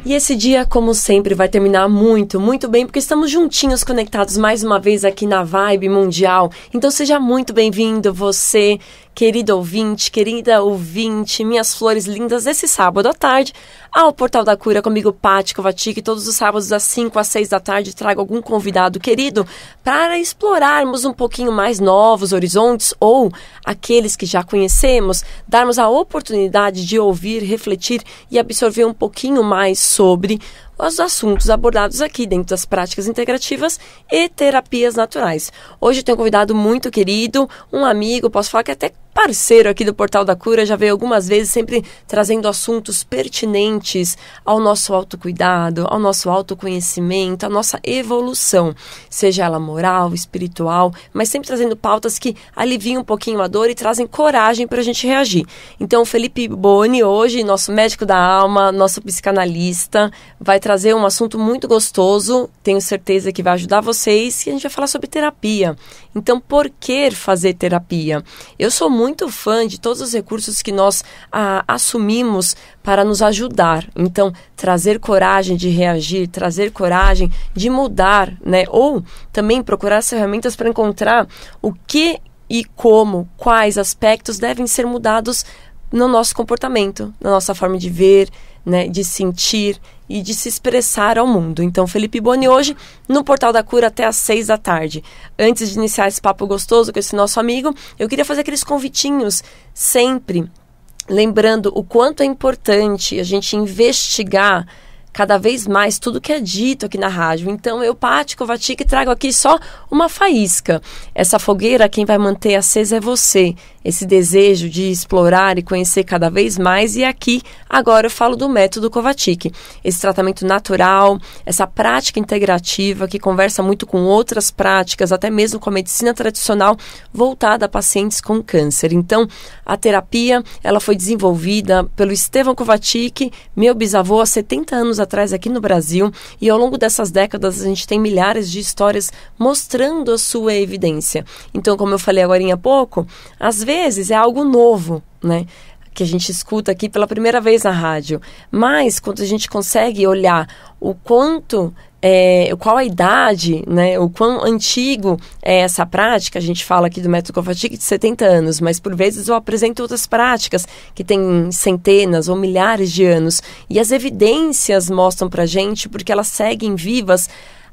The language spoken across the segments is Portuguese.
E esse dia, como sempre, vai terminar muito, muito bem, porque estamos juntinhos, conectados mais uma vez aqui na Vibe Mundial. Então seja muito bem-vindo, você, querido ouvinte, querida ouvinte, minhas flores lindas, esse sábado à tarde, ao Portal da Cura, comigo, Paty Kovacic, todos os sábados às 5 às 6 da tarde, trago algum convidado querido para explorarmos um pouquinho mais novos horizontes ou aqueles que já conhecemos, darmos a oportunidade de ouvir, refletir e absorver um pouquinho mais sobre os assuntos abordados aqui dentro das práticas integrativas e terapias naturais. Hoje eu tenho um convidado muito querido, um amigo, posso falar que até parceiro aqui do Portal da Cura, já veio algumas vezes sempre trazendo assuntos pertinentes ao nosso autocuidado, ao nosso autoconhecimento, à nossa evolução, seja ela moral, espiritual, mas sempre trazendo pautas que aliviam um pouquinho a dor e trazem coragem para a gente reagir. Então o Felipe Boni hoje, nosso médico da alma, nosso psicanalista, vai trazer um assunto muito gostoso, tenho certeza que vai ajudar vocês, e a gente vai falar sobre terapia. Então, por que fazer terapia? Eu sou muito fã de todos os recursos que nós assumimos para nos ajudar. Então, trazer coragem de reagir, trazer coragem de mudar, né? Ou também procurar as ferramentas para encontrar o que e como, quais aspectos devem ser mudados no nosso comportamento, na nossa forma de ver, né, de sentir e de se expressar ao mundo. Então, Felipe Boni hoje no Portal da Cura até às 6 da tarde. Antes de iniciar esse papo gostoso com esse nosso amigo, eu queria fazer aqueles convitinhos sempre, lembrando o quanto é importante a gente investigar cada vez mais tudo que é dito aqui na rádio. Então, eu, Paty Kovacic, trago aqui só uma faísca. Essa fogueira, quem vai manter acesa é você. Esse desejo de explorar e conhecer cada vez mais. E aqui, agora, eu falo do método Kovacic. Esse tratamento natural, essa prática integrativa que conversa muito com outras práticas, até mesmo com a medicina tradicional, voltada a pacientes com câncer. Então, a terapia, ela foi desenvolvida pelo Stefan Kovacic, meu bisavô, há 70 anos atrás aqui no Brasil, e ao longo dessas décadas a gente tem milhares de histórias mostrando a sua evidência. Então, como eu falei agora há pouco, às vezes é algo novo, né, que a gente escuta aqui pela primeira vez na rádio, mas quando a gente consegue olhar o quanto qual a idade, né, o quão antigo é essa prática, a gente fala aqui do método Kovacic de 70 anos, mas por vezes eu apresento outras práticas que têm centenas ou milhares de anos, e as evidências mostram pra gente, porque elas seguem vivas,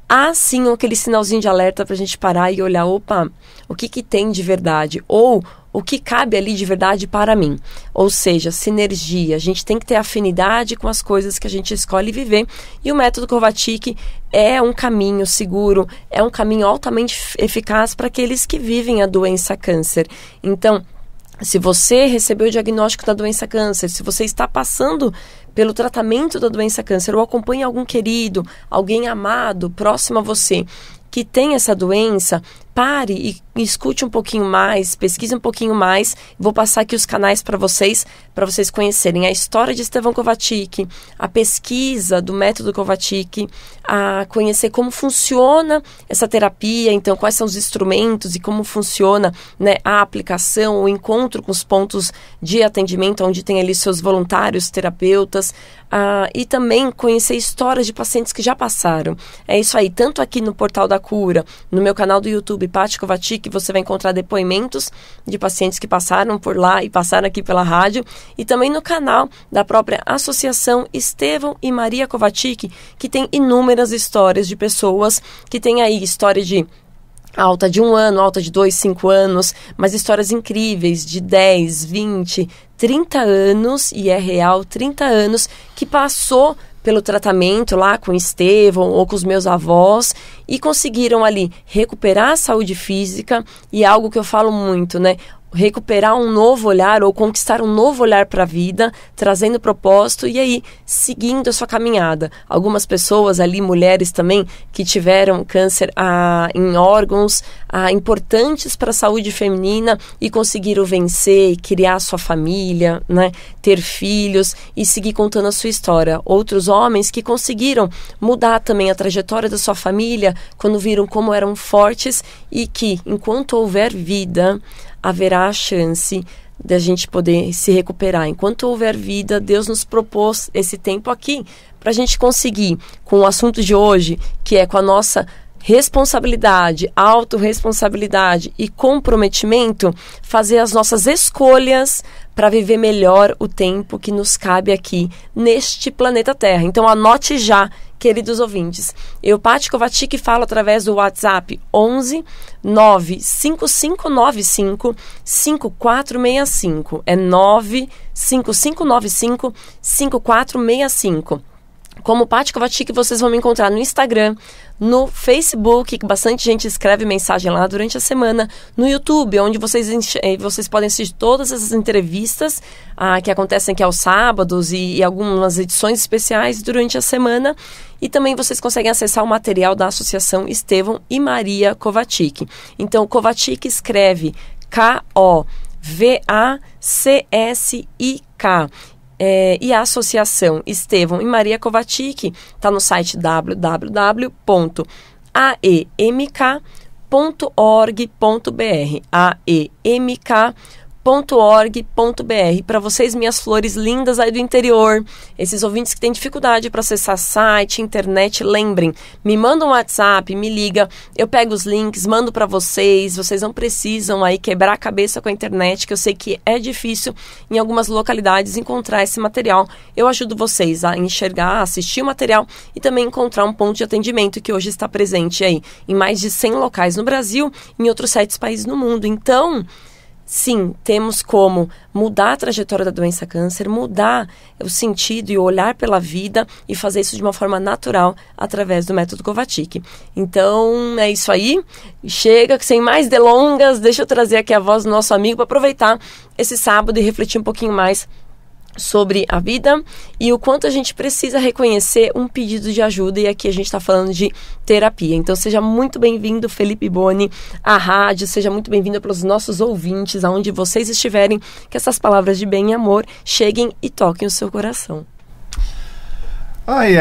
há sim aquele sinalzinho de alerta pra gente parar e olhar, opa, o que tem de verdade? Ou o que cabe ali de verdade para mim. Ou seja, sinergia. A gente tem que ter afinidade com as coisas que a gente escolhe viver. E o método Kovacic é um caminho seguro, é um caminho altamente eficaz para aqueles que vivem a doença câncer. Então, se você recebeu o diagnóstico da doença câncer, se você está passando pelo tratamento da doença câncer ou acompanha algum querido, alguém amado, próximo a você, que tem essa doença, pare e escute um pouquinho mais, pesquise um pouquinho mais. Vou passar aqui os canais para vocês conhecerem a história de Stefan Kovacic, a pesquisa do método Kovacic, a conhecer como funciona essa terapia, então quais são os instrumentos e como funciona, né, a aplicação, o encontro com os pontos de atendimento, onde tem ali seus voluntários, terapeutas, e também conhecer histórias de pacientes que já passaram. É isso aí, tanto aqui no Portal da Cura, no meu canal do YouTube, Paty Kovacic, você vai encontrar depoimentos de pacientes que passaram por lá e passaram aqui pela rádio, e também no canal da própria Associação Estevão e Maria Kovacic, que tem inúmeras histórias de pessoas que têm aí história de alta de 1 ano, alta de 2, 5 anos, mas histórias incríveis de 10, 20, 30 anos, e é real, 30 anos, que passou pelo tratamento lá com o Estevão ou com os meus avós e conseguiram ali recuperar a saúde física, e é algo que eu falo muito, né? Recuperar um novo olhar ou conquistar um novo olhar para a vida, trazendo propósito e aí seguindo a sua caminhada. Algumas pessoas ali, mulheres também, que tiveram câncer em órgãos importantes para a saúde feminina e conseguiram vencer, criar sua família, né, ter filhos e seguir contando a sua história. Outros homens que conseguiram mudar também a trajetória da sua família quando viram como eram fortes e que, enquanto houver vida, haverá a chance da gente poder se recuperar. Enquanto houver vida, Deus nos propôs esse tempo aqui para a gente conseguir, com o assunto de hoje, que é com a nossa responsabilidade, autorresponsabilidade e comprometimento, fazer as nossas escolhas para viver melhor o tempo que nos cabe aqui neste planeta Terra. Então anote já, queridos ouvintes. Eu, Paty Kovacic, falo através do WhatsApp 11 95595 5465. É 95595 5465. Como Paty Kovacic, vocês vão me encontrar no Instagram, no Facebook, que bastante gente escreve mensagem lá durante a semana, no YouTube, onde vocês podem assistir todas as entrevistas que acontecem aqui aos sábados e algumas edições especiais durante a semana. E também vocês conseguem acessar o material da Associação Estevão e Maria Kovacic. Então, Kovacic escreve K-O-V-A-C-S-I-K. E a Associação Estevão e Maria Kovacic está no site www.aemk.org.br. aemk.org.br. Para vocês, minhas flores lindas aí do interior, esses ouvintes que têm dificuldade para acessar site, internet, lembrem, me mandam um WhatsApp, me liga, eu pego os links, mando para vocês não precisam aí quebrar a cabeça com a internet, que eu sei que é difícil em algumas localidades encontrar esse material. Eu ajudo vocês a enxergar, a assistir o material e também encontrar um ponto de atendimento que hoje está presente aí em mais de 100 locais no Brasil e em outros 7 países no mundo. Então, sim, temos como mudar a trajetória da doença câncer, mudar o sentido e o olhar pela vida e fazer isso de uma forma natural através do método Kovacic. Então, é isso aí. Chega, sem mais delongas, deixa eu trazer aqui a voz do nosso amigo para aproveitar esse sábado e refletir um pouquinho mais sobre a vida e o quanto a gente precisa reconhecer um pedido de ajuda, e aqui a gente está falando de terapia. Então seja muito bem-vindo, Felipe Boni, à rádio, seja muito bem-vindo pelos nossos ouvintes, aonde vocês estiverem, que essas palavras de bem e amor cheguem e toquem o seu coração. Ai,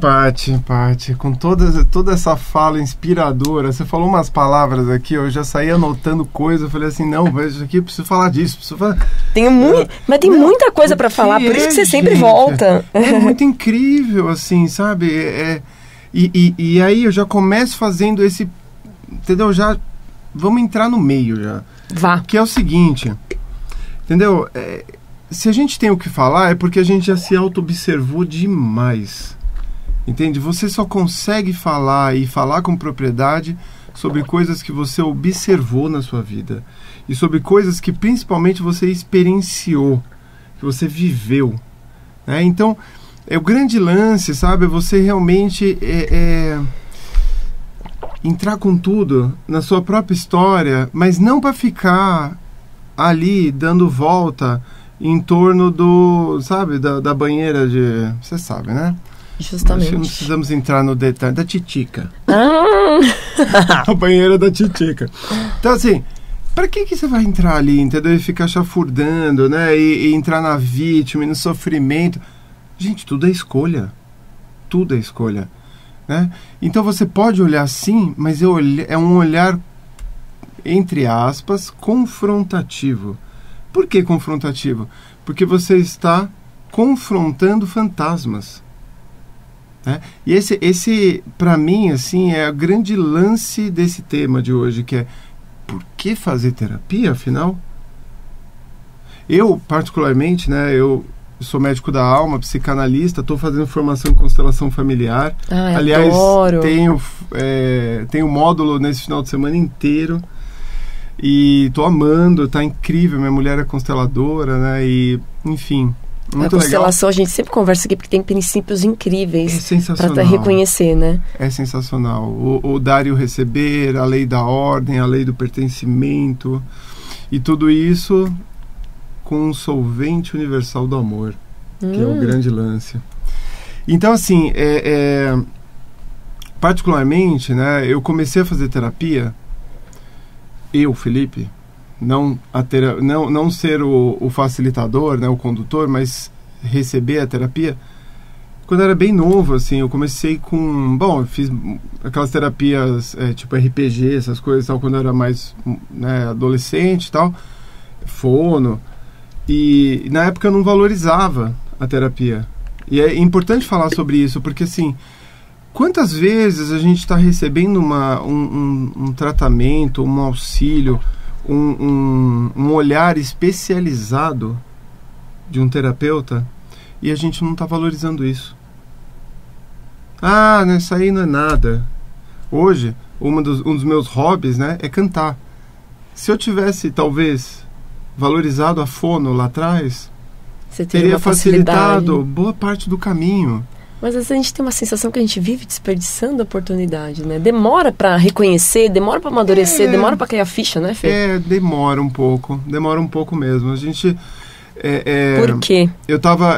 Paty, com toda essa fala inspiradora, você falou umas palavras aqui, eu já saí anotando coisa, eu falei assim, não, mas isso aqui eu preciso falar disso, mas tem muita coisa para falar, por isso que você sempre volta. É muito incrível, assim, sabe? E aí eu já começo fazendo esse, entendeu? Já vamos entrar no meio já. Vá. Que é o seguinte, entendeu? Se a gente tem o que falar, é porque a gente já se auto-observou demais. Entende? Você só consegue falar e falar com propriedade sobre coisas que você observou na sua vida. E sobre coisas que principalmente você experienciou, que você viveu. Né? Então, o grande lance, sabe? É você realmente entrar com tudo na sua própria história, mas não para ficar ali dando volta em torno da banheira de... Você sabe, né? Justamente. Acho que não precisamos entrar no detalhe da titica. A banheira da titica. Então, assim, pra que você vai entrar ali, entendeu? E ficar chafurdando, né? E entrar na vítima e no sofrimento. Gente, tudo é escolha. Tudo é escolha. Né? Então, você pode olhar sim, mas é um olhar, entre aspas, confrontativo. Por que confrontativo? Porque você está confrontando fantasmas. Né? E esse para mim, assim, é o grande lance desse tema de hoje, que é: por que fazer terapia, afinal? Eu, particularmente, né, eu sou médico da alma, psicanalista, estou fazendo formação em constelação familiar. Aliás, adoro. Tenho módulo nesse final de semana inteiro. E tô amando, tá incrível. Minha mulher é consteladora, né? E, enfim, muito legal. A constelação, legal. A gente sempre conversa aqui porque tem princípios incríveis. É sensacional. Pra reconhecer, né? É sensacional. O dar e o receber, a lei da ordem, a lei do pertencimento. E tudo isso com um solvente universal do amor, que é o grande lance. Então, assim, particularmente, né? Eu comecei a fazer terapia... Eu, Felipe, não ser o facilitador, né, o condutor, mas receber a terapia, quando eu era bem novo, assim. Eu comecei com... Bom, eu fiz aquelas terapias tipo RPG, essas coisas, tal, quando eu era mais, né, adolescente e tal. fono. E na época eu não valorizava a terapia. E é importante falar sobre isso, porque assim, quantas vezes a gente está recebendo um tratamento, um auxílio, um olhar especializado de um terapeuta e a gente não está valorizando isso. Ah, isso aí não é nada. Hoje, um dos meus hobbies, né, é cantar. Se eu tivesse, talvez, valorizado a fono lá atrás, Você teria facilitado boa parte do caminho. Mas às vezes a gente tem uma sensação que a gente vive desperdiçando a oportunidade, né? Demora para reconhecer, demora para amadurecer, demora para cair a ficha, né, Fê? Demora um pouco mesmo. A gente... Por quê? Eu tava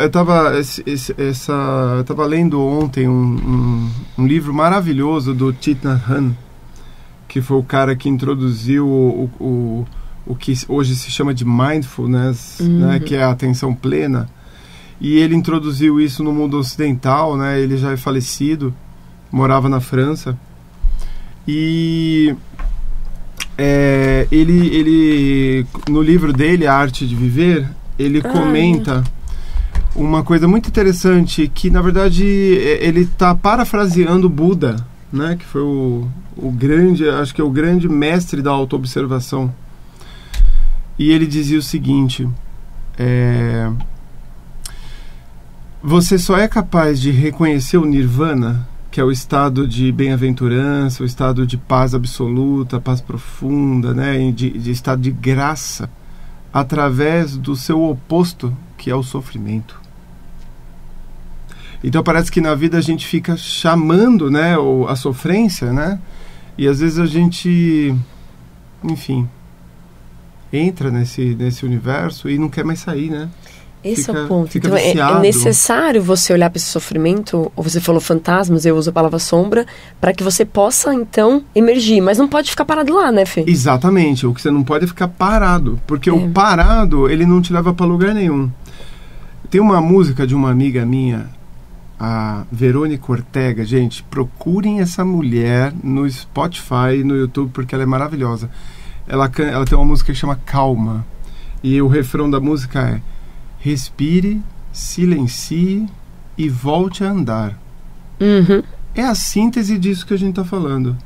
lendo ontem um livro maravilhoso do Thich Nhat Hanh, que foi o cara que introduziu o que hoje se chama de mindfulness, né, que é a atenção plena. E ele introduziu isso no mundo ocidental, né? Ele já é falecido, morava na França. E ele no livro dele, A Arte de Viver, ele comenta uma coisa muito interessante, que na verdade ele está parafraseando Buda, né? Que foi o grande, acho que é o grande mestre da autoobservação. E ele dizia o seguinte: você só é capaz de reconhecer o nirvana, que é o estado de bem-aventurança, o estado de paz absoluta, paz profunda, né, de estado de graça, através do seu oposto, que é o sofrimento. Então parece que na vida a gente fica chamando, né, a sofrência, né, e às vezes a gente, enfim, entra nesse universo e não quer mais sair, né? Esse é o ponto. Então é necessário você olhar para esse sofrimento, ou você falou fantasmas, eu uso a palavra sombra, para que você possa, então, emergir. Mas não pode ficar parado lá, né, Fê? Exatamente. O que você não pode é ficar parado, porque o parado, ele não te leva para lugar nenhum. Tem uma música de uma amiga minha, a Verônica Ortega. Gente, procurem essa mulher no Spotify e no YouTube, porque ela é maravilhosa. Ela tem uma música que chama Calma. E o refrão da música é: respire, silencie e volte a andar. É a síntese disso que a gente está falando,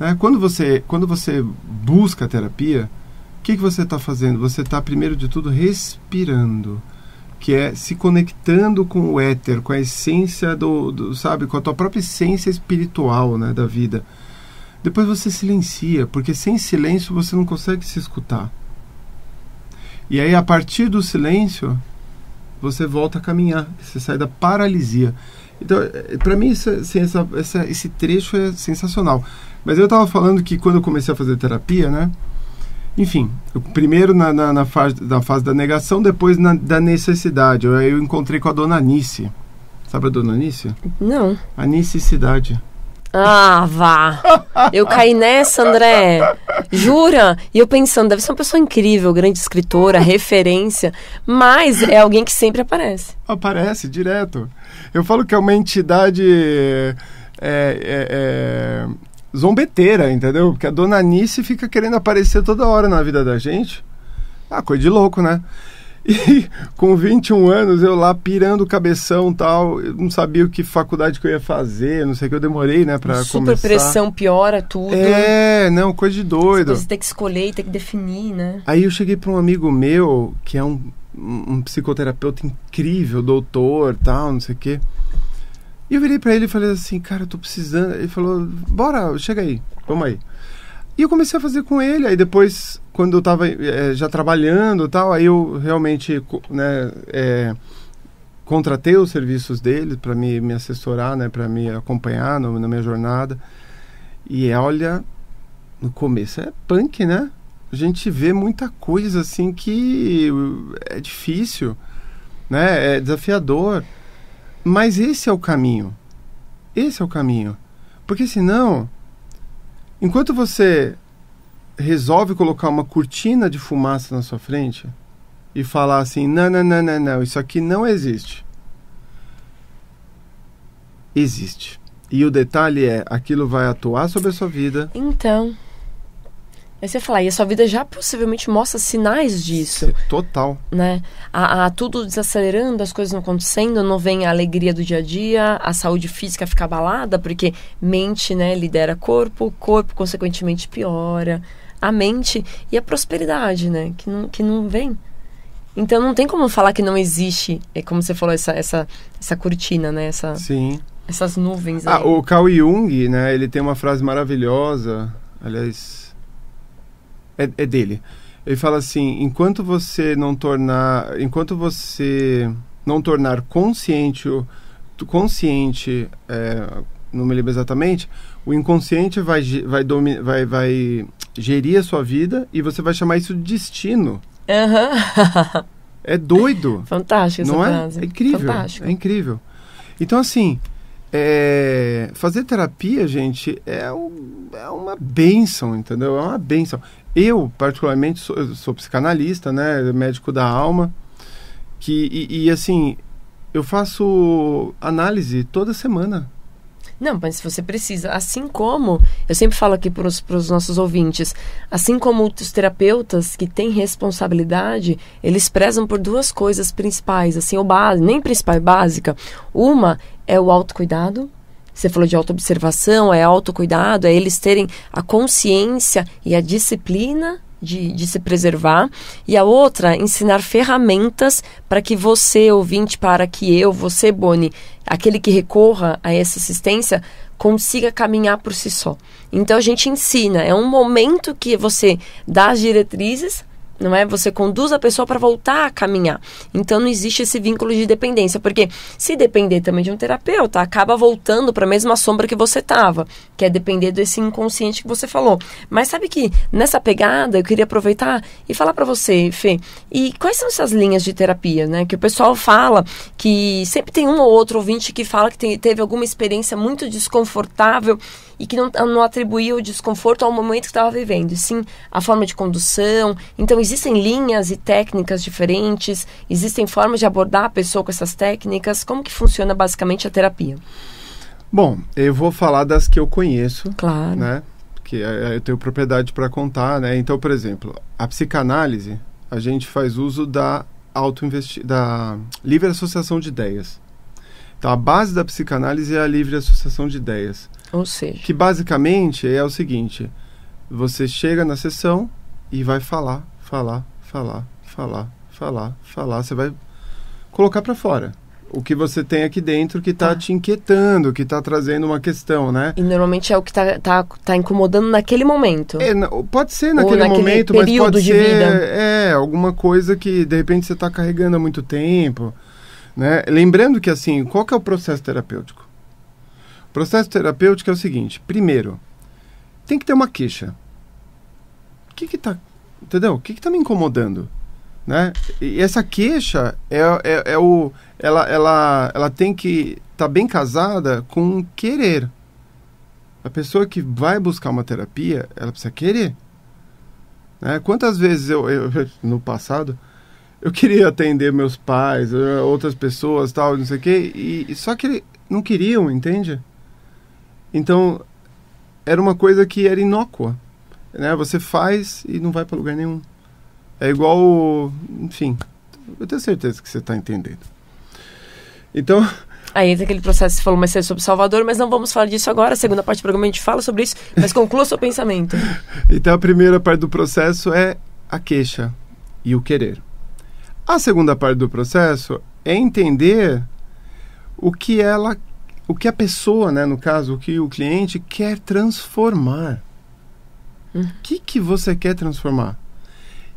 né? Quando você busca a terapia, o que você está fazendo? Você está, primeiro de tudo, respirando, que é se conectando com o éter, com a essência sabe, com a tua própria essência espiritual, né, da vida. Depois você silencia, porque sem silêncio você não consegue se escutar. E aí, a partir do silêncio, você volta a caminhar, você sai da paralisia. Então, para mim, esse trecho é sensacional. Mas eu estava falando que quando eu comecei a fazer terapia, né? Enfim, primeiro na fase da negação, depois da necessidade. Eu encontrei com a Dona Anice. Sabe a Dona Anice? Não. A necessidade. Ah, vá. Eu caí nessa, André. Jura? E eu pensando, deve ser uma pessoa incrível, grande escritora, referência, mas é alguém que sempre aparece. Aparece, direto. Eu falo que é uma entidade zombeteira, entendeu? Porque a Dona Anice fica querendo aparecer toda hora na vida da gente. Ah, coisa de louco, né? E com 21 anos, eu lá pirando o cabeção e tal, eu não sabia que faculdade que eu ia fazer, não sei o que, eu demorei, né, pra começar. Super pressão piora tudo. Não, coisa de doido. Você tem que escolher e tem que definir, né? Aí eu cheguei pra um amigo meu, que é um psicoterapeuta incrível, doutor, tal, não sei o que. E eu virei pra ele e falei assim: cara, eu tô precisando. Ele falou: bora, chega aí, vamos aí. E eu comecei a fazer com ele. Aí depois, quando eu estava já trabalhando e tal, aí eu realmente, né, contratei os serviços dele para me assessorar, né, para me acompanhar na minha jornada. E olha, no começo é punk, né? A gente vê muita coisa assim que é difícil, né? É desafiador. Mas esse é o caminho. Esse é o caminho. Porque senão, enquanto você resolve colocar uma cortina de fumaça na sua frente e falar assim: não, isso aqui não existe. Existe. E o detalhe é, aquilo vai atuar sobre a sua vida. Então, Aí você fala, e a sua vida já possivelmente mostra sinais disso. Total. Né? Tudo desacelerando, as coisas não acontecendo, não vem a alegria do dia a dia, a saúde física fica abalada, porque mente, né, lidera corpo consequentemente piora, a mente e a prosperidade, né, que não vem. Então não tem como falar que não existe, como você falou, essa cortina, né, Sim. Essas nuvens aí. O Carl Jung, né, ele tem uma frase maravilhosa, aliás... É dele. Ele fala assim, enquanto você não tornar consciente, não me lembro exatamente, o inconsciente vai gerir a sua vida e você vai chamar isso de destino. Uhum. É doido. Fantástico essa não frase. É incrível. Fantástico. É incrível. Então, assim, fazer terapia, gente, é uma bênção, entendeu? É uma bênção. Eu, particularmente, sou psicanalista, né? Médico da alma. E assim, eu faço análise toda semana. Não, mas você precisa, assim como, eu sempre falo aqui para os nossos ouvintes, assim como os terapeutas que têm responsabilidade, eles prezam por duas coisas principais, assim, nem principal, é básica. Uma é o autocuidado. Você falou de autoobservação, é autocuidado, é eles terem a consciência e a disciplina de se preservar. E a outra, ensinar ferramentas para que você, ouvinte, você, Boni, aquele que recorra a essa assistência, consiga caminhar por si só. Então a gente ensina, é um momento que você dá as diretrizes, não é? Você conduz a pessoa para voltar a caminhar. Então não existe esse vínculo de dependência, porque se depender também de um terapeuta, acaba voltando para a mesma sombra que você estava, que é depender desse inconsciente que você falou. Mas sabe que nessa pegada eu queria aproveitar e falar para você, Fê, e quais são essas linhas de terapia, né? Que o pessoal fala que sempre tem um ou outro ouvinte que fala que teve alguma experiência muito desconfortável e que não atribuía o desconforto ao momento que estava vivendo, e sim a forma de condução. Então existem linhas e técnicas diferentes, existem formas de abordar a pessoa com essas técnicas. Como que funciona basicamente a terapia? Bom, eu vou falar das que eu conheço, claro, né? Que eu tenho propriedade para contar, né? Então, por exemplo, a psicanálise, a gente faz uso da livre associação de ideias. Então, a base da psicanálise é a livre associação de ideias. Ou seja, que basicamente é o seguinte: você chega na sessão e vai falar, você vai colocar para fora o que você tem aqui dentro que está te inquietando, que está trazendo uma questão, né? E normalmente é o que tá incomodando naquele momento. Pode ser naquele momento, mas pode ser alguma coisa que de repente você está carregando há muito tempo, né? Lembrando que assim, qual que é o processo terapêutico? O processo terapêutico é o seguinte: primeiro, tem que ter uma queixa. Entendeu? O que está me incomodando? Né? E essa queixa, ela tem que estar bem casada com querer. A pessoa que vai buscar uma terapia, ela precisa querer. Né? Quantas vezes no passado, eu queria atender meus pais, outras pessoas, tal, não sei o quê, e só que não queriam, entende? Então, era uma coisa que era inócua, né? Você faz e não vai para lugar nenhum. É igual, enfim, eu tenho certeza que você está entendendo. Então... Aí entra aquele processo que você falou mais cedo sobre Salvador, mas não vamos falar disso agora. A segunda parte do programa a gente fala sobre isso, mas conclua seu pensamento. Então, a primeira parte do processo é a queixa e o querer. A segunda parte do processo é entender o que a pessoa, né, no caso, o que o cliente quer transformar. O que você quer transformar?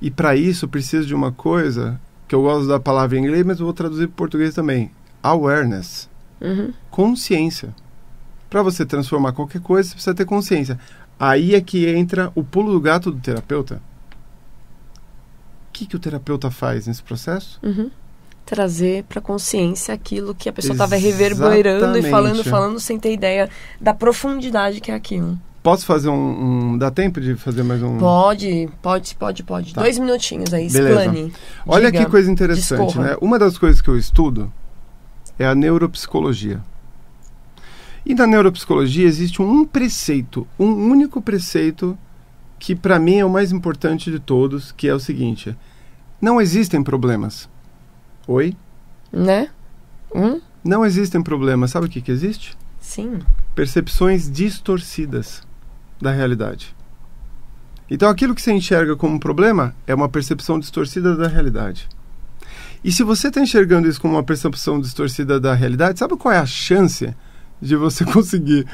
E para isso precisa de uma coisa, que eu gosto da palavra em inglês, mas eu vou traduzir para o português também. Awareness. Consciência. Para você transformar qualquer coisa, você precisa ter consciência. Aí é que entra o pulo do gato do terapeuta. O que o terapeuta faz nesse processo? Trazer para consciência aquilo que a pessoa estava reverberando e falando sem ter ideia da profundidade que é aquilo. Posso fazer dá tempo de fazer mais um? Pode. Tá. 2 minutinhos aí, explane. Olha que coisa interessante, né? Uma das coisas que eu estudo é a neuropsicologia. E na neuropsicologia existe um único preceito que para mim é o mais importante de todos, que é o seguinte: não existem problemas. Oi? Né? Não existem problemas. Sabe o que existe? Sim. Percepções distorcidas da realidade. Então aquilo que você enxerga como um problema é uma percepção distorcida da realidade. E se você está enxergando isso como uma percepção distorcida da realidade, sabe qual é a chance de você conseguir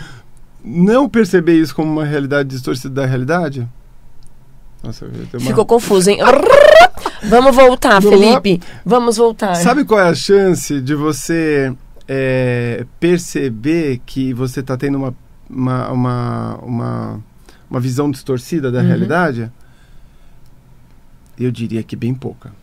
não perceber isso como uma realidade distorcida da realidade? Nossa, ficou confuso, hein? Vamos voltar, Felipe. Vamos voltar. Sabe qual é a chance de você perceber que você está tendo uma visão distorcida da realidade? Eu diria que bem pouca.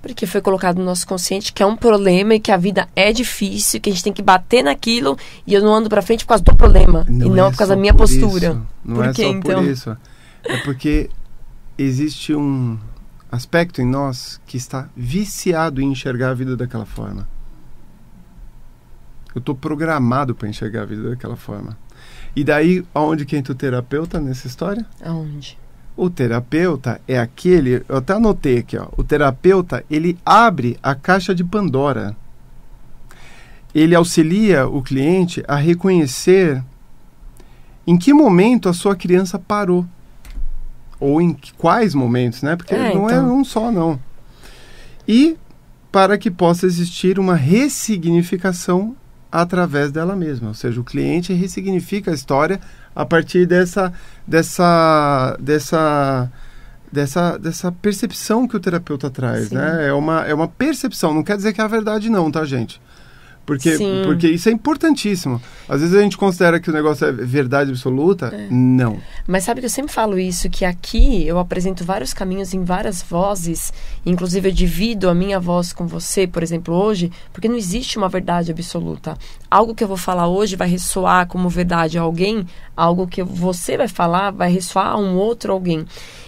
Porque foi colocado no nosso consciente que é um problema e que a vida é difícil, que a gente tem que bater naquilo e eu não ando pra frente por causa do problema e não por causa da minha postura. Não é só por isso. É porque existe um aspecto em nós que está viciado em enxergar a vida daquela forma. Eu estou programado para enxergar a vida daquela forma. E daí, aonde que entra o terapeuta nessa história? Aonde? O terapeuta é aquele... Eu até anotei aqui, ó. O terapeuta, ele abre a caixa de Pandora. Ele auxilia o cliente a reconhecer em que momento a sua criança parou. Ou em quais momentos, né? Porque não é um só, não. E para que possa existir uma ressignificação através dela mesma. Ou seja, o cliente ressignifica a história a partir dessa percepção que o terapeuta traz, né? É uma percepção, não quer dizer que é a verdade não, tá, gente? Porque isso é importantíssimo. Às vezes a gente considera que o negócio é verdade absoluta. Não. Mas sabe que eu sempre falo isso, que aqui eu apresento vários caminhos em várias vozes. Inclusive eu divido a minha voz com você, por exemplo, hoje, porque não existe uma verdade absoluta. Algo que eu vou falar hoje vai ressoar como verdade a alguém, algo que você vai falar vai ressoar a um outro alguém.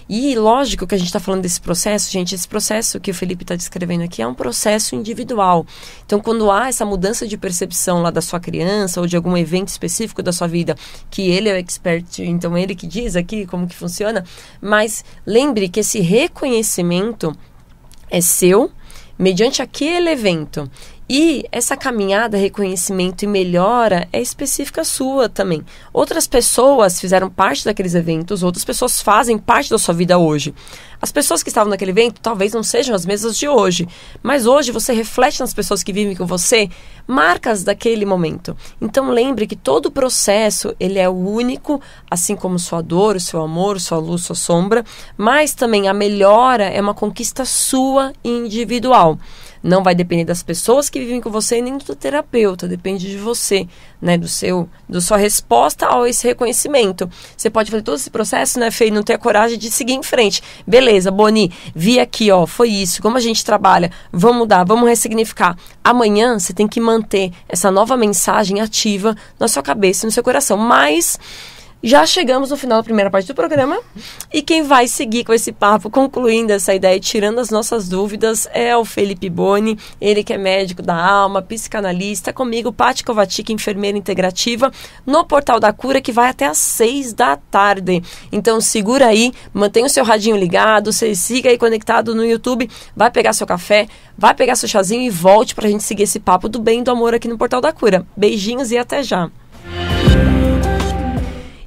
E lógico que a gente está falando desse processo, gente, esse processo que o Felipe está descrevendo aqui é um processo individual. Então, quando há essa mudança de percepção lá da sua criança ou de algum evento específico da sua vida, que ele é o expert, então ele que diz aqui como que funciona, mas lembre que esse reconhecimento é seu mediante aquele evento. E essa caminhada, reconhecimento e melhora é específica sua também. Outras pessoas fizeram parte daqueles eventos, outras pessoas fazem parte da sua vida hoje. As pessoas que estavam naquele evento talvez não sejam as mesmas de hoje, mas hoje você reflete nas pessoas que vivem com você marcas daquele momento. Então lembre que todo o processo ele é único, assim como sua dor, o seu amor, sua luz, sua sombra, mas também a melhora é uma conquista sua e individual. Não vai depender das pessoas que vivem com você nem do terapeuta, depende de você, né, da sua resposta a esse reconhecimento. Você pode fazer todo esse processo, né, Fê, e não ter a coragem de seguir em frente. Beleza, Boni, vi aqui, ó, foi isso, como a gente trabalha, vamos mudar, vamos ressignificar. Amanhã você tem que manter essa nova mensagem ativa na sua cabeça e no seu coração, mas... Já chegamos no final da primeira parte do programa e quem vai seguir com esse papo, concluindo essa ideia e tirando as nossas dúvidas, é o Felipe Boni, ele que é médico da alma, psicanalista, comigo, Paty Kovacic, enfermeira integrativa, no Portal da Cura, que vai até às 6 da tarde. Então segura aí, mantenha o seu radinho ligado, você siga aí conectado no YouTube, vai pegar seu café, vai pegar seu chazinho e volte pra gente seguir esse papo do bem e do amor aqui no Portal da Cura. Beijinhos e até já!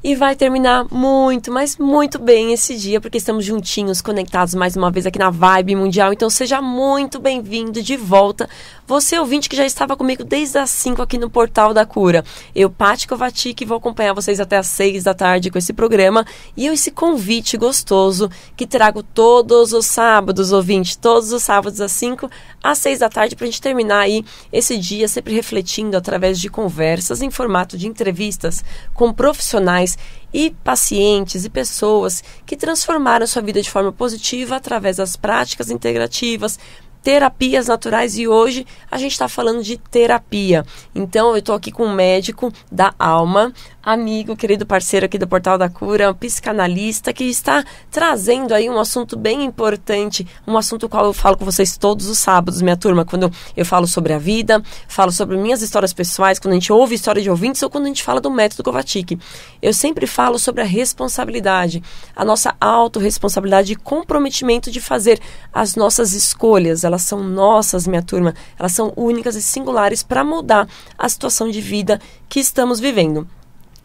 E vai terminar muito, mas muito bem esse dia, porque estamos juntinhos, conectados mais uma vez aqui na Vibe Mundial. Então seja muito bem-vindo de volta. Você, ouvinte, que já estava comigo desde as 5 aqui no Portal da Cura. Eu, Paty Kovacic, vou acompanhar vocês até as 6 da tarde com esse programa. E esse convite gostoso que trago todos os sábados, ouvinte, todos os sábados às 5 às 6 da tarde, para a gente terminar aí esse dia sempre refletindo através de conversas em formato de entrevistas com profissionais e pacientes e pessoas que transformaram sua vida de forma positiva através das práticas integrativas, terapias naturais e hoje a gente está falando de terapia. Então eu estou aqui com um médico da alma, amigo, querido parceiro aqui do Portal da Cura, um psicanalista que está trazendo aí um assunto bem importante, um assunto qual eu falo com vocês todos os sábados, minha turma, quando eu falo sobre a vida, falo sobre minhas histórias pessoais, quando a gente ouve história de ouvintes ou quando a gente fala do método Kovačić. Eu sempre falo sobre a responsabilidade, a nossa autorresponsabilidade e comprometimento de fazer as nossas escolhas. Elas são nossas, minha turma, elas são únicas e singulares para mudar a situação de vida que estamos vivendo.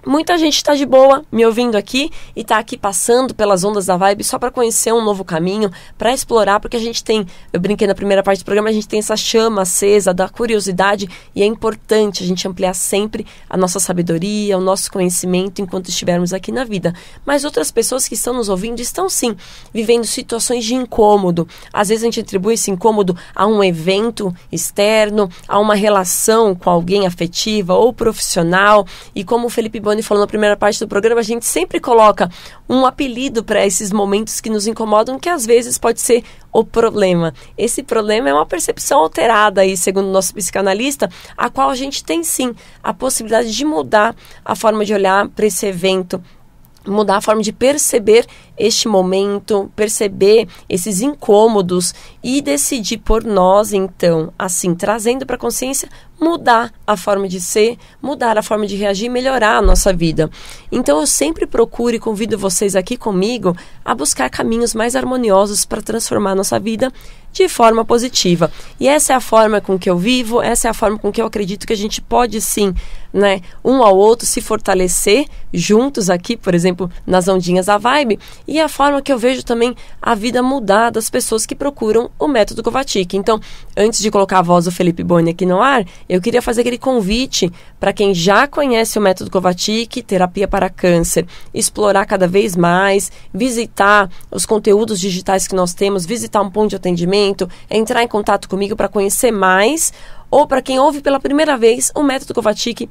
Muita gente está de boa me ouvindo aqui e está aqui passando pelas ondas da Vibe só para conhecer um novo caminho, para explorar, porque a gente tem, eu brinquei na primeira parte do programa, a gente tem essa chama acesa da curiosidade e é importante a gente ampliar sempre a nossa sabedoria, o nosso conhecimento enquanto estivermos aqui na vida. Mas outras pessoas que estão nos ouvindo estão sim vivendo situações de incômodo. Às vezes a gente atribui esse incômodo a um evento externo, a uma relação com alguém afetiva ou profissional, e como o Felipe Boni falou na primeira parte do programa, a gente sempre coloca um apelido para esses momentos que nos incomodam, que às vezes pode ser o problema. Esse problema é uma percepção alterada aí, segundo o nosso psicanalista, a qual a gente tem sim a possibilidade de mudar a forma de olhar para esse evento, mudar a forma de perceber este momento, perceber esses incômodos e decidir por nós, então, assim, trazendo para a consciência, mudar a forma de ser, mudar a forma de reagir e melhorar a nossa vida. Então, eu sempre procuro e convido vocês aqui comigo a buscar caminhos mais harmoniosos para transformar a nossa vida de forma positiva. E essa é a forma com que eu vivo, essa é a forma com que eu acredito que a gente pode sim, né, um ao outro se fortalecer juntos aqui, por exemplo, nas ondinhas da Vibe, e a forma que eu vejo também a vida mudar das pessoas que procuram o método Kovačić. Então, antes de colocar a voz do Felipe Boni aqui no ar, eu queria fazer aquele convite para quem já conhece o método Kovačić, terapia para câncer, explorar cada vez mais, visitar os conteúdos digitais que nós temos, visitar um ponto de atendimento, entrar em contato comigo para conhecer mais, ou para quem ouve pela primeira vez, o método Kovačić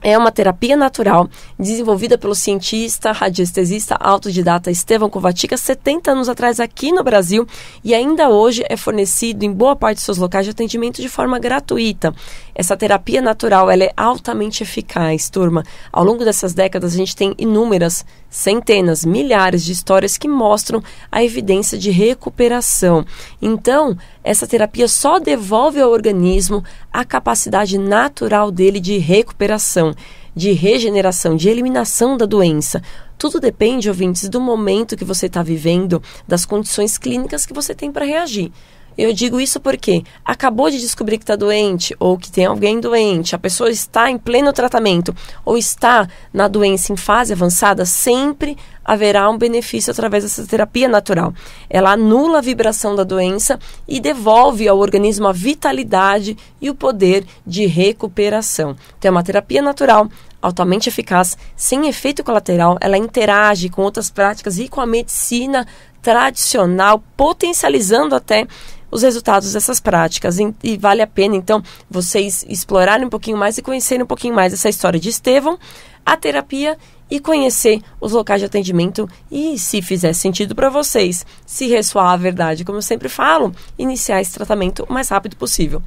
é uma terapia natural desenvolvida pelo cientista, radiestesista, autodidata Estevão Kovačić há 70 anos atrás aqui no Brasil e ainda hoje é fornecido em boa parte de seus locais de atendimento de forma gratuita. Essa terapia natural ela é altamente eficaz, turma. Ao longo dessas décadas a gente tem inúmeras, centenas, milhares de histórias que mostram a evidência de recuperação. Então, essa terapia só devolve ao organismo a capacidade natural dele de recuperação, de regeneração, de eliminação da doença. Tudo depende, ouvintes, do momento que você está vivendo, das condições clínicas que você tem para reagir. Eu digo isso porque acabou de descobrir que está doente ou que tem alguém doente, a pessoa está em pleno tratamento ou está na doença em fase avançada, sempre haverá um benefício através dessa terapia natural. Ela anula a vibração da doença e devolve ao organismo a vitalidade e o poder de recuperação. Então é uma terapia natural, altamente eficaz, sem efeito colateral, ela interage com outras práticas e com a medicina tradicional, potencializando até os resultados dessas práticas. E vale a pena, então, vocês explorarem um pouquinho mais e conhecerem um pouquinho mais essa história de Estevão, a terapia e conhecer os locais de atendimento e, se fizer sentido para vocês, se ressoar a verdade, como eu sempre falo, iniciar esse tratamento o mais rápido possível.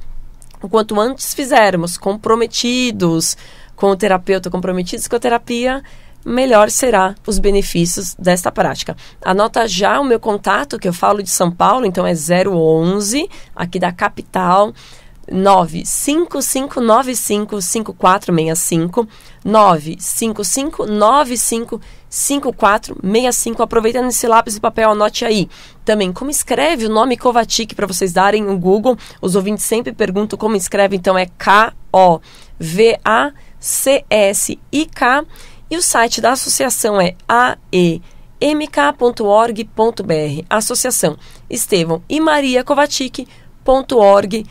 O quanto antes fizermos, comprometidos com o terapeuta, comprometidos com a terapia, melhor será os benefícios desta prática. Anota já o meu contato, que eu falo de São Paulo, então é 011, aqui da capital, 955955465, 955955465. Aproveitando esse lápis e papel, anote aí. Também, como escreve o nome Kovačić para vocês darem no Google? Os ouvintes sempre perguntam como escreve, então é Kovaczyk. E o site da associação é aemk.org.br. Associação Estevão e Maria Kovačić.org.br.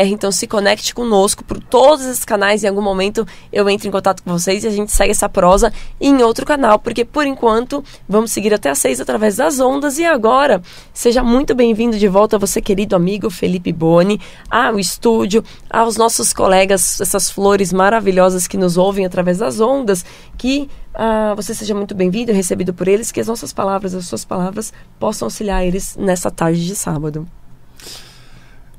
Então se conecte conosco por todos esses canais. Em algum momento eu entro em contato com vocês e a gente segue essa prosa em outro canal, porque por enquanto vamos seguir até às 6 através das ondas. E agora, seja muito bem-vindo de volta, você querido amigo Felipe Boni, ao estúdio, aos nossos colegas, essas flores maravilhosas que nos ouvem através das ondas, que você seja muito bem-vindo e recebido por eles, que as nossas palavras, as suas palavras possam auxiliar eles nessa tarde de sábado.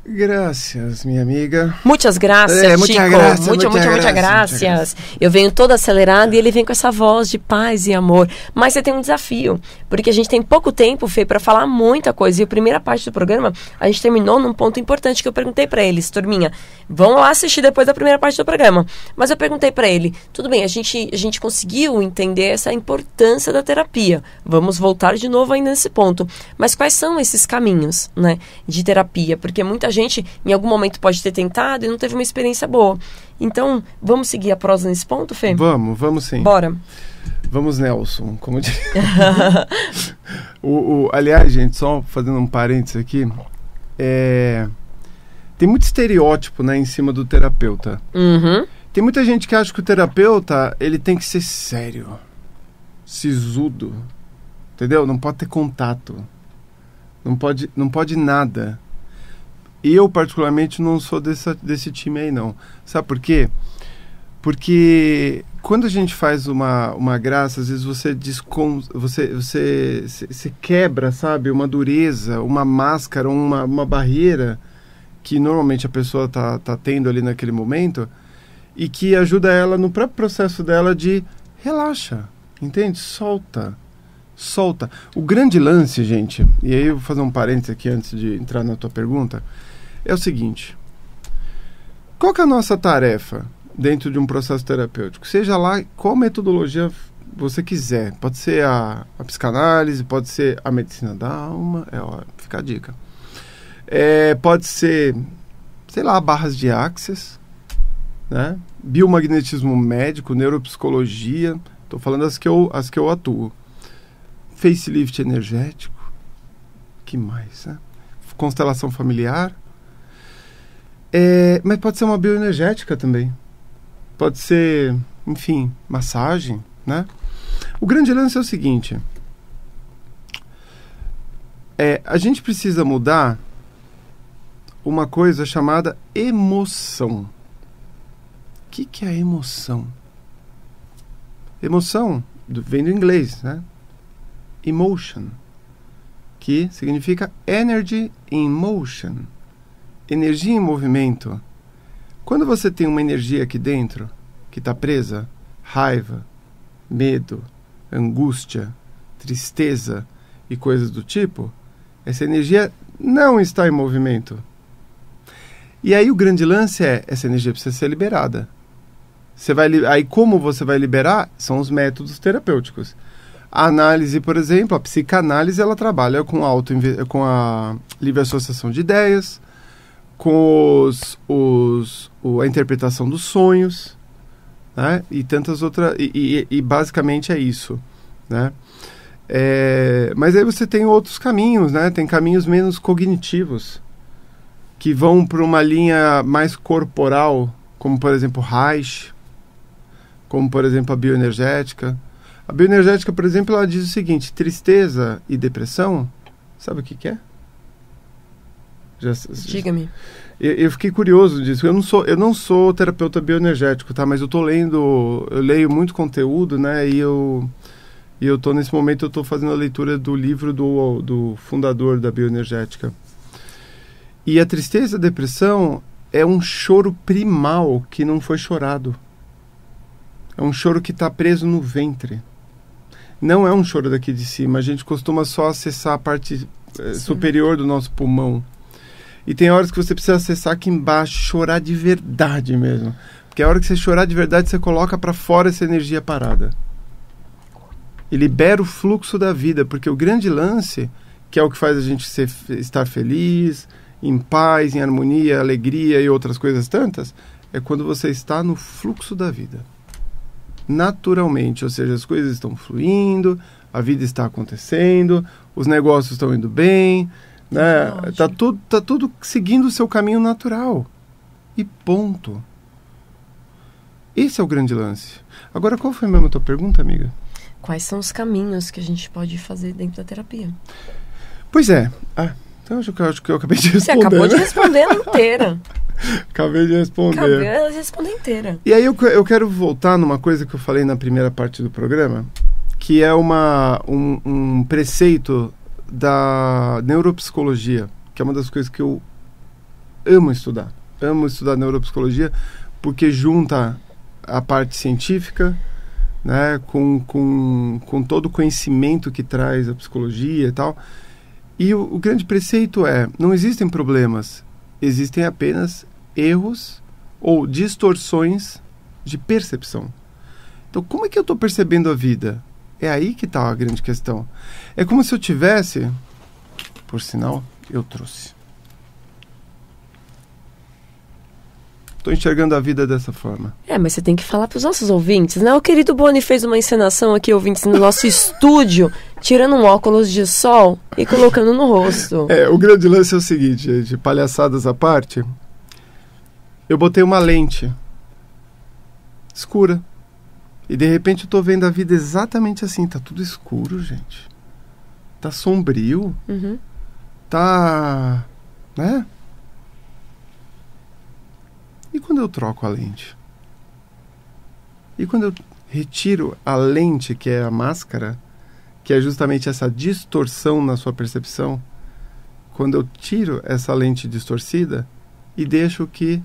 Graças, minha amiga. Muitas graças, Chico. Muitas graças. Eu venho toda acelerada e ele vem com essa voz de paz e amor. Mas você tem um desafio, porque a gente tem pouco tempo, Fê, para falar muita coisa. E a primeira parte do programa, a gente terminou num ponto importante que eu perguntei para eles. Turminha, vão lá assistir depois da primeira parte do programa. Mas eu perguntei para ele, tudo bem, a gente conseguiu entender essa importância da terapia. Vamos voltar de novo ainda nesse ponto. Mas quais são esses caminhos, né, de terapia? Porque muita gente, em algum momento, pode ter tentado e não teve uma experiência boa. Então, vamos seguir a prosa nesse ponto, Fê? Vamos sim. Bora. Vamos, Nelson, como diz. Aliás, gente, só fazendo um parênteses aqui, tem muito estereótipo, né, em cima do terapeuta. Uhum. Tem muita gente que acha que o terapeuta, ele tem que ser sério, sisudo, entendeu? Não pode ter contato, não pode nada. Eu, particularmente, não sou desse time aí, não. Sabe por quê? Porque quando a gente faz uma graça, às vezes você quebra, sabe? Uma dureza, uma máscara, uma barreira que normalmente a pessoa tá tendo ali naquele momento e que ajuda ela no próprio processo dela de relaxa, entende? Solta. O grande lance, gente, e aí eu vou fazer um parênteses aqui antes de entrar na tua pergunta, é o seguinte: qual que é a nossa tarefa dentro de um processo terapêutico? Seja lá qual metodologia você quiser. Pode ser a psicanálise, pode ser a medicina da alma, fica a dica. Pode ser, sei lá, barras de Access, né? Biomagnetismo médico, neuropsicologia, estou falando as que eu atuo. Facelift energético, que mais, né? Constelação familiar. Mas pode ser uma bioenergética também. Pode ser, enfim, massagem, né? O grande lance é o seguinte: a gente precisa mudar uma coisa chamada emoção. O que é a emoção? Emoção vem do inglês, né? Emotion, que significa energy in motion. Energia em movimento. Quando você tem uma energia aqui dentro que está presa, raiva, medo, angústia, tristeza e coisas do tipo, essa energia não está em movimento. E aí o grande lance essa energia precisa ser liberada. Aí como você vai liberar? São os métodos terapêuticos. A análise, por exemplo, a psicanálise, ela trabalha com a livre associação de ideias, com a interpretação dos sonhos, né? E tantas outras, e basicamente é isso, né? Mas aí você tem outros caminhos, né? Tem caminhos menos cognitivos, que vão para uma linha mais corporal, como por exemplo Reich, como por exemplo a bioenergética. A bioenergética, por exemplo, ela diz o seguinte: tristeza e depressão, sabe o que é? Diga-me. Eu fiquei curioso disso. Eu não sou terapeuta bioenergético, tá? Mas eu leio muito conteúdo, né? E eu tô nesse momento, eu tô fazendo a leitura do livro do fundador da bioenergética. E a tristeza e a depressão é um choro primal que não foi chorado. É um choro que está preso no ventre. Não é um choro daqui de cima. A gente costuma só acessar a parte superior do nosso pulmão. E tem horas que você precisa acessar aqui embaixo, chorar de verdade mesmo. Porque a hora que você chorar de verdade, você coloca para fora essa energia parada. E libera o fluxo da vida. Porque o grande lance, que é o que faz a gente estar feliz, em paz, em harmonia, alegria e outras coisas tantas, é quando você está no fluxo da vida. Naturalmente, ou seja, as coisas estão fluindo, a vida está acontecendo, os negócios estão indo bem, né? Tá tudo seguindo o seu caminho natural. E ponto. Esse é o grande lance. Agora, qual foi mesmo a tua pergunta, amiga? Quais são os caminhos que a gente pode fazer dentro da terapia? Pois é. Então eu acho que eu acabei de responder. Você acabou de responder ela inteira. Acabei de responder inteira. E aí eu quero voltar numa coisa que eu falei na primeira parte do programa, que é um preceito da neuropsicologia, que é uma das coisas que eu amo estudar neuropsicologia, porque junta a parte científica, né, com todo o conhecimento que traz a psicologia e tal. E o grande preceito é, não existem problemas, existem apenas erros ou distorções de percepção. Então, como é que eu estou percebendo a vida? É aí que está a grande questão. É como se eu tivesse, por sinal, eu trouxe. Estou enxergando a vida dessa forma. Mas você tem que falar para os nossos ouvintes, né? O querido Boni fez uma encenação aqui, ouvintes, no nosso estúdio, tirando um óculos de sol e colocando no rosto. O grande lance é o seguinte, gente, palhaçadas à parte, eu botei uma lente escura e de repente eu estou vendo a vida exatamente assim, tá tudo escuro, gente. Tá sombrio, tá, né? E quando eu troco a lente? E quando eu retiro a lente, que é a máscara, que é justamente essa distorção na sua percepção, quando eu tiro essa lente distorcida e deixo que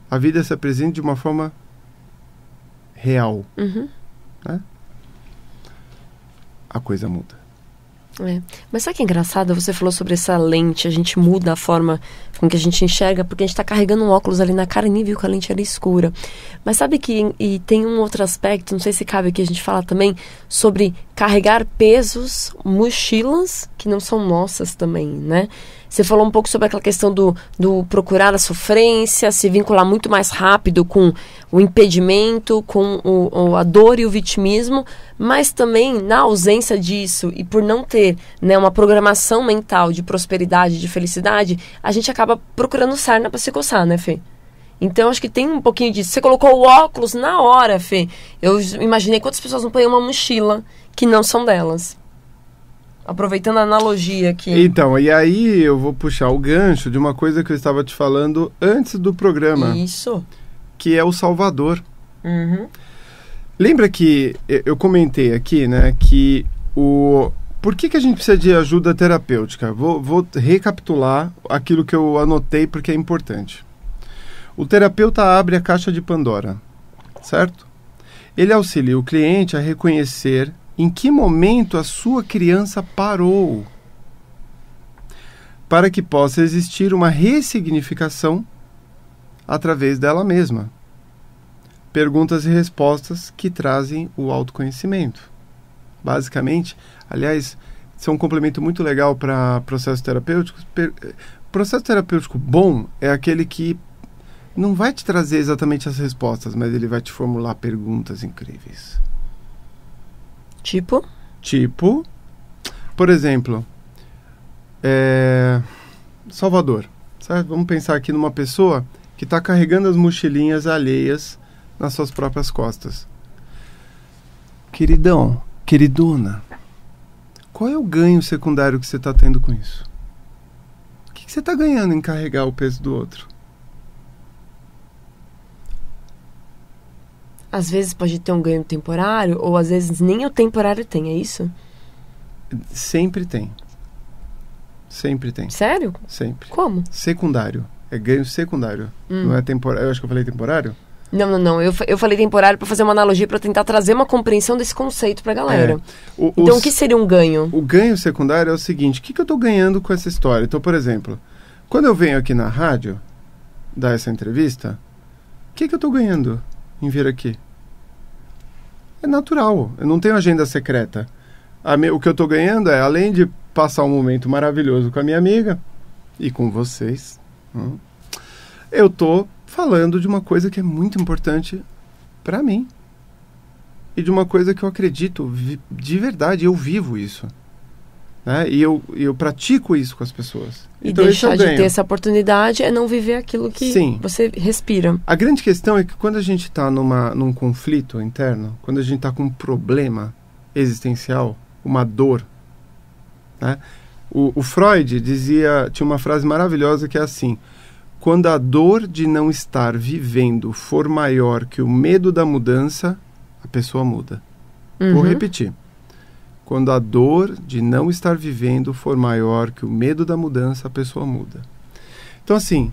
a vida se apresente de uma forma real, né? A coisa muda. Mas sabe que é engraçado? Você falou sobre essa lente, a gente muda a forma com que a gente enxerga, porque a gente está carregando um óculos ali na cara e nem viu que a lente era escura. Mas sabe que e tem um outro aspecto, não sei se cabe aqui, a gente fala também sobre carregar pesos, mochilas que não são nossas também, né? Você falou um pouco sobre aquela questão do procurar a sofrência, se vincular muito mais rápido com o impedimento, com a dor e o vitimismo, mas também na ausência disso e por não ter, né, uma programação mental de prosperidade, de felicidade, a gente acaba procurando sarna para se coçar, né, Fê? Então, acho que tem um pouquinho disso. Você colocou o óculos na hora, Fê. Eu imaginei quantas pessoas não põem uma mochila que não são delas. Aproveitando a analogia aqui. Então, e aí eu vou puxar o gancho de uma coisa que eu estava te falando antes do programa. Isso. Que é o Salvador. Lembra que eu comentei aqui, né, que por que a gente precisa de ajuda terapêutica? Vou recapitular aquilo que eu anotei porque é importante. O terapeuta abre a caixa de Pandora, certo? Ele auxilia o cliente a reconhecer em que momento a sua criança parou, para que possa existir uma ressignificação através dela mesma. Perguntas e respostas que trazem o autoconhecimento. Basicamente, aliás, isso é um complemento muito legal para processos terapêuticos. Processo terapêutico bom é aquele que não vai te trazer exatamente as respostas, mas ele vai te formular perguntas incríveis. Tipo, por exemplo, Salvador, certo? Vamos pensar aqui numa pessoa que está carregando as mochilinhas alheias nas suas próprias costas. Queridão, queridona, qual é o ganho secundário que você está tendo com isso? O que você está ganhando em carregar o peso do outro? Às vezes pode ter um ganho temporário, ou às vezes nem o temporário tem, é isso? Sempre tem. Sempre tem. Sério? Sempre. Como? Secundário. É ganho secundário. Não é temporário. Eu acho que eu falei temporário? Não. Eu falei temporário para fazer uma analogia, para tentar trazer uma compreensão desse conceito para a galera. Então, o que seria um ganho? O ganho secundário é o seguinte: o que eu estou ganhando com essa história? Então, por exemplo, quando eu venho aqui na rádio dar essa entrevista, o que eu estou ganhando em vir aqui? É natural, eu não tenho agenda secreta. O que eu estou ganhando é, além de passar um momento maravilhoso com a minha amiga e com vocês, eu estou falando de uma coisa que é muito importante para mim e de uma coisa que eu acredito de verdade, eu vivo isso, né? E eu pratico isso com as pessoas. E então, deixar de ter essa oportunidade é não viver aquilo que você respira. A grande questão é que quando a gente está num conflito interno, quando a gente está com um problema existencial, uma dor, né? O Freud tinha uma frase maravilhosa que é assim: quando a dor de não estar vivendo for maior que o medo da mudança, a pessoa muda. Vou repetir. Quando a dor de não estar vivendo for maior que o medo da mudança, a pessoa muda. Então, assim,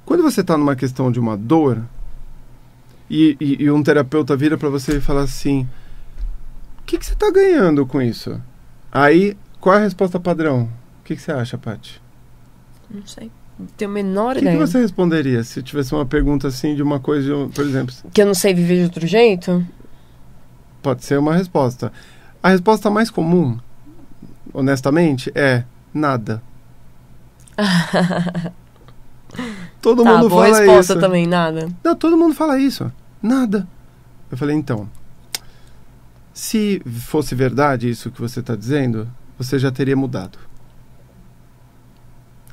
Quando você está numa questão de uma dor, e um terapeuta vira para você e fala assim, o que você está ganhando com isso? Aí, qual é a resposta padrão? O que você acha, Paty? Não sei. Não tenho a menor O ideia. que você responderia se tivesse uma pergunta assim de uma coisa, por exemplo? Que eu não sei viver de outro jeito? Pode ser uma resposta. A resposta mais comum, honestamente, é nada. Todo mundo boa fala resposta isso. também, nada. Não, todo mundo fala isso. Nada. Eu falei, então, se fosse verdade isso que você está dizendo, você já teria mudado.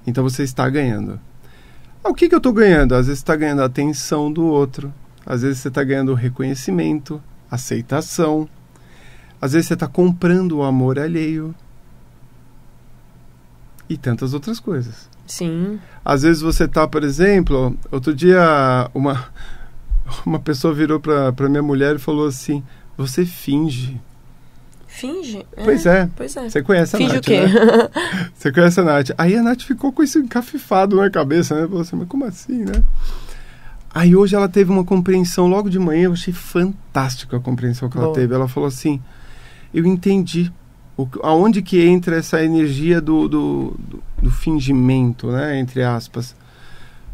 Então você está ganhando. O que eu estou ganhando? Às vezes você está ganhando a atenção do outro. Às vezes você está ganhando reconhecimento, aceitação. Às vezes você está comprando o amor alheio. E tantas outras coisas. Sim. Às vezes você está, por exemplo... Outro dia uma pessoa virou para minha mulher e falou assim, você finge. Finge? Pois é. Pois é. Você conhece a Finge Nath, o quê? né? Você conhece a Nath. Aí a Nath ficou com isso encafifado na cabeça, né? Falou assim, mas como assim, né? Aí hoje ela teve uma compreensão logo de manhã, eu achei fantástica a compreensão que ela teve. Ela falou assim, eu entendi aonde que entra essa energia do fingimento, né? Entre aspas.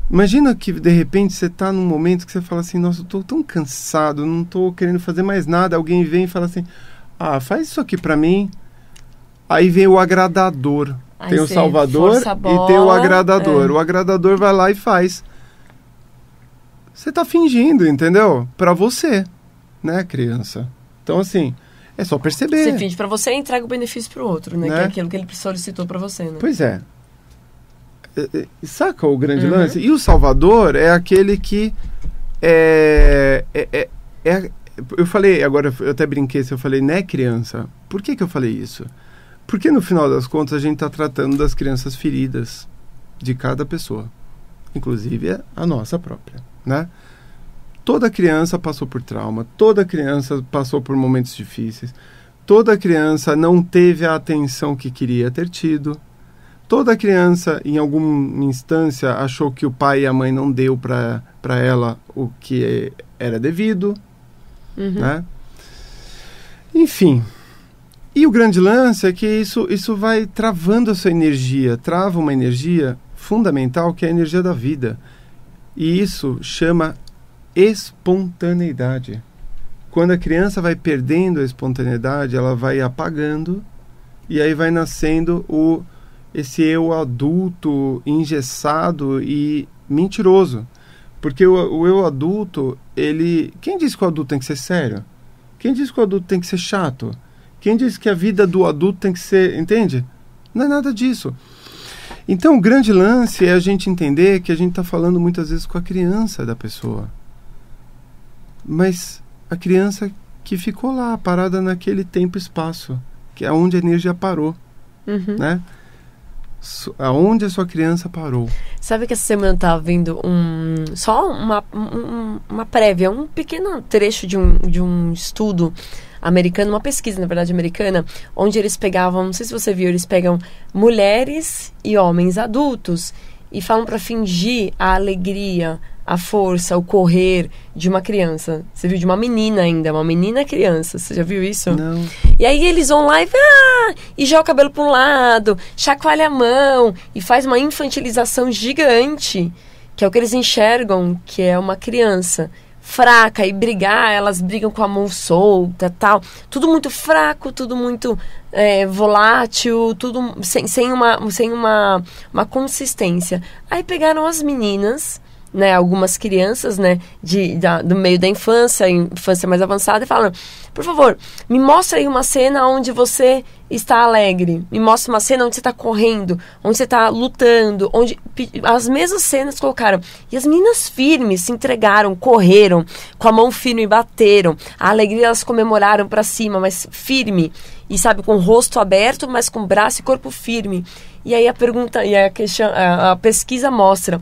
Imagina que de repente você está num momento que você fala assim, nossa, eu estou tão cansado, não estou querendo fazer mais nada. Alguém vem e fala assim, faz isso aqui pra mim. Aí vem o agradador. Aí tem o salvador e tem o agradador. O agradador vai lá e faz. Você tá fingindo, entendeu? Pra você, né, criança? Então, assim, é só perceber. Você finge pra você e entrega o benefício pro outro, né? Que é aquilo que ele solicitou pra você, né? Pois é. Saca o grande lance? E o salvador é aquele que eu falei, agora eu até brinquei, eu falei, né, criança? Por que eu falei isso? Porque no final das contas a gente está tratando das crianças feridas de cada pessoa, inclusive a nossa própria, né? Toda criança passou por trauma, toda criança passou por momentos difíceis, toda criança não teve a atenção que queria ter tido, toda criança em alguma instância achou que o pai e a mãe não deu para ela o que era devido, né? Enfim, e o grande lance é que isso vai travando a sua energia, trava uma energia fundamental que é a energia da vida, e isso chama espontaneidade. Quando a criança vai perdendo a espontaneidade, ela vai apagando, e aí vai nascendo esse eu adulto engessado e mentiroso. Porque o eu adulto, quem disse que o adulto tem que ser sério? Quem disse que o adulto tem que ser chato? Quem disse que a vida do adulto tem que ser... Entende? Não é nada disso. Então, o grande lance é a gente entender que a gente está falando muitas vezes com a criança da pessoa. Mas a criança que ficou lá, parada naquele tempo e espaço, que é onde a energia parou, né? Aonde a sua criança parou. Sabe que essa semana eu estava vendo só uma prévia, um pequeno trecho de um estudo americano, uma pesquisa, na verdade, americana, onde eles pegavam, não sei se você viu, eles pegam mulheres e homens adultos e falam para fingir a alegria, a força, o correr de uma criança. Você viu? De uma menina ainda, uma menina criança. Você já viu isso? Não. E aí eles vão lá e joga o cabelo para um lado, chacoalha a mão e faz uma infantilização gigante, que é o que eles enxergam que é uma criança fraca, e elas brigam com a mão solta, tal. Tudo muito fraco, tudo muito volátil, tudo sem uma consistência. Aí pegaram as meninas, né, algumas crianças, né, do meio da infância mais avançada, e falam, por favor, me mostra aí uma cena onde você está alegre, me mostra uma cena onde você está correndo, onde você está lutando, onde as mesmas cenas colocaram, e as meninas firmes se entregaram, correram, com a mão firme, bateram, a alegria elas comemoraram para cima, mas firme, e sabe, com o rosto aberto, mas com braço e corpo firme. E aí a pergunta, e a pesquisa mostra,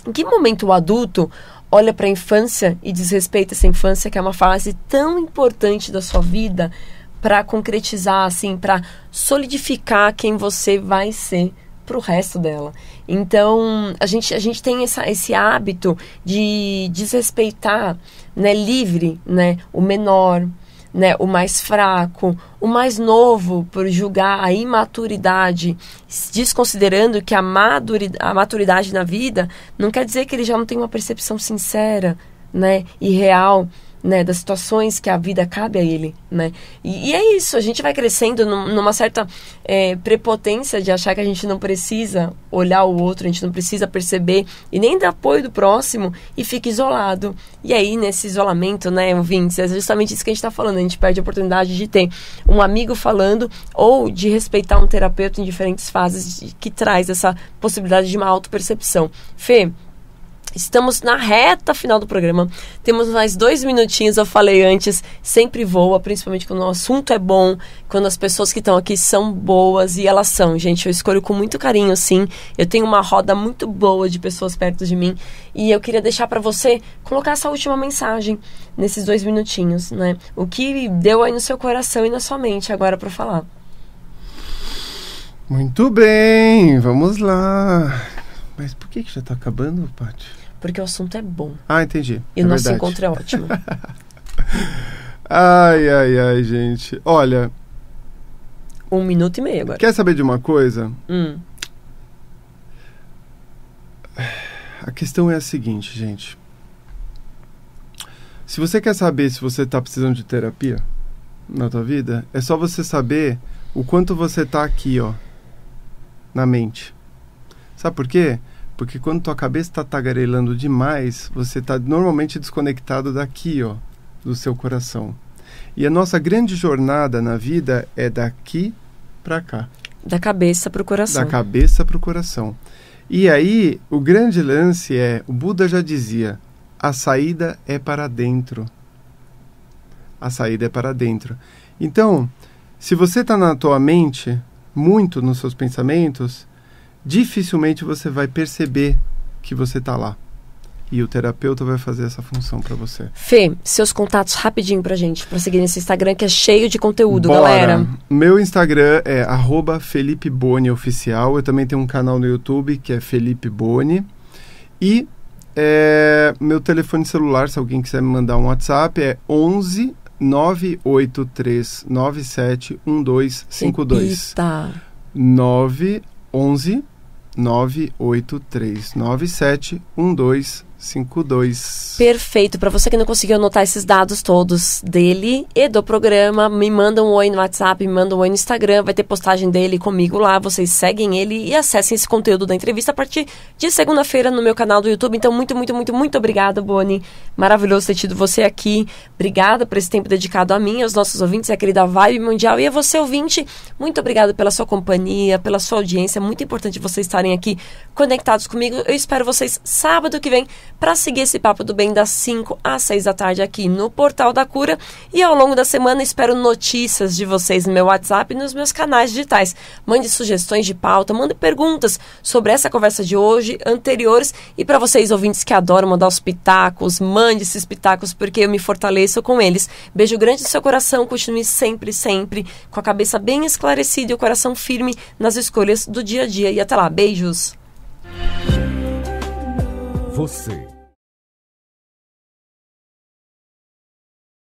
em que momento o adulto olha para a infância e desrespeita essa infância, que é uma fase tão importante da sua vida, para concretizar, assim, para solidificar quem você vai ser pro resto dela. Então, a gente tem esse hábito de desrespeitar, né, livre, né, o menor, né, o mais fraco, o mais novo, por julgar a imaturidade, desconsiderando que a maturidade na vida não quer dizer que ele já não tem uma percepção sincera, né, e real, né, das situações que a vida cabe a ele, né? E é isso, a gente vai crescendo numa certa prepotência de achar que a gente não precisa olhar o outro, a gente não precisa perceber e nem dar apoio do próximo e fica isolado. E aí, nesse isolamento, né, ouvintes, é justamente isso que a gente está falando, a gente perde a oportunidade de ter um amigo falando ou de respeitar um terapeuta em diferentes fases que traz essa possibilidade de uma autopercepção. Fê, estamos na reta final do programa. Temos mais 2 minutinhos, eu falei antes, sempre voa, principalmente quando o assunto é bom, quando as pessoas que estão aqui são boas, e elas são, gente. Eu escolho com muito carinho, sim. Eu tenho uma roda muito boa de pessoas perto de mim. E eu queria deixar para você colocar essa última mensagem nesses 2 minutinhos, né? O que deu aí no seu coração e na sua mente agora para falar. Muito bem, vamos lá. Mas por que já tá acabando, Paty? Porque o assunto é bom. Ah, entendi. E o nosso encontro é ótimo. Ai, gente. Olha... 1 minuto e meio agora. Quer saber de uma coisa? A questão é a seguinte, gente. Se você quer saber se você tá precisando de terapia na tua vida, é só você saber o quanto você tá aqui, ó, na mente. Sabe por quê? Porque quando tua cabeça está tagarelando demais, você está normalmente desconectado daqui, ó, do seu coração. E a nossa grande jornada na vida é daqui para cá. Da cabeça para o coração. Da cabeça para o coração. E aí, o grande lance é, o Buda já dizia, a saída é para dentro. A saída é para dentro. Então, se você está na tua mente, muito nos seus pensamentos, dificilmente você vai perceber que você está lá. E o terapeuta vai fazer essa função para você. Fê, seus contatos rapidinho pra gente, pra seguir nesse Instagram que é cheio de conteúdo, Bora. Galera. Meu Instagram é @FelipeBoni_oficial. Eu também tenho um canal no YouTube que é Felipe Boni. E meu telefone celular, se alguém quiser me mandar um WhatsApp, é 11 983 97 1252. Repita. 11 983 97 1252. Perfeito. Para você que não conseguiu anotar esses dados todos dele e do programa, me manda um oi no WhatsApp, me manda um oi no Instagram, vai ter postagem dele comigo lá, vocês seguem ele e acessem esse conteúdo da entrevista a partir de segunda-feira no meu canal do YouTube. Então, muito obrigada, Boni. Maravilhoso ter tido você aqui. Obrigada por esse tempo dedicado a mim, aos nossos ouvintes, a querida Vibe Mundial e a você, ouvinte. Muito obrigada pela sua companhia, pela sua audiência. Muito importante vocês estarem aqui conectados comigo. Eu espero vocês sábado que vem para seguir esse Papo do Bem das 5 às 6 da tarde aqui no Portal da Cura. E ao longo da semana espero notícias de vocês no meu WhatsApp e nos meus canais digitais. Mande sugestões de pauta, mande perguntas sobre essa conversa de hoje, anteriores. E para vocês ouvintes que adoram mandar os pitacos, mande esses pitacos porque eu me fortaleço com eles. Beijo grande no seu coração, continue sempre com a cabeça bem esclarecida e o coração firme nas escolhas do dia a dia. E até lá, beijos! Você